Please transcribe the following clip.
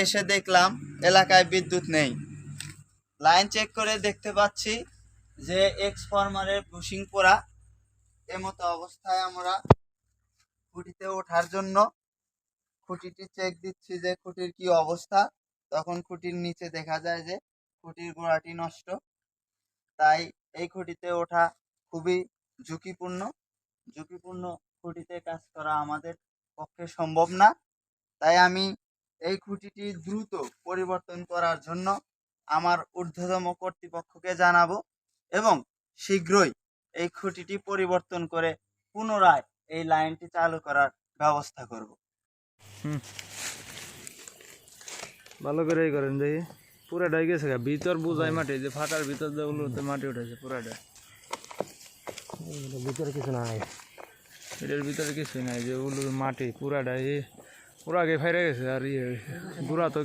এসে দেখলাম এলাকায় বিদ্যুৎ নেই। লাইন চেক করে দেখতে পাচ্ছি যে এক্সফরমারের বুশিং পোড়া। এমতো অবস্থায় আমরা খুঁটিতে ওঠার জন্য খুঁটিটি চেক দিচ্ছি যে খুঁটির কি অবস্থা। তখন খুঁটির নিচে দেখা যায় যে খুঁটির গোড়াটি নষ্ট। তাই এই খুঁটিতে ওঠা খুবই ঝুঁকিপূর্ণ। খুঁটিতে কাজ করা আমাদের পক্ষে সম্ভব না। তাই আমি এই খুঁটিটি দ্রুত পরিবর্তন করার জন্য আমার ঊর্ধ্বতম কর্তৃপক্ষকে জানাবো এবং শীঘ্রই এই খুঁটিটি পরিবর্তন করে পুনরায় এই লাইনটি চালু করার ব্যবস্থা করব। ভালো করেই করেন দেখি। পুরাটাই গেছে ভিতর বুঝাই মাটি, যে ফাটার ভিতর যেগুলোতে মাটি উঠেছে পুরাটা। ভিতরে কিছু নাই, এটার ভিতরে কিছুই নাই, যেগুলো মাটি পুরাটাই পুরা আগে ফেরে গেছে। আর গুড়া তো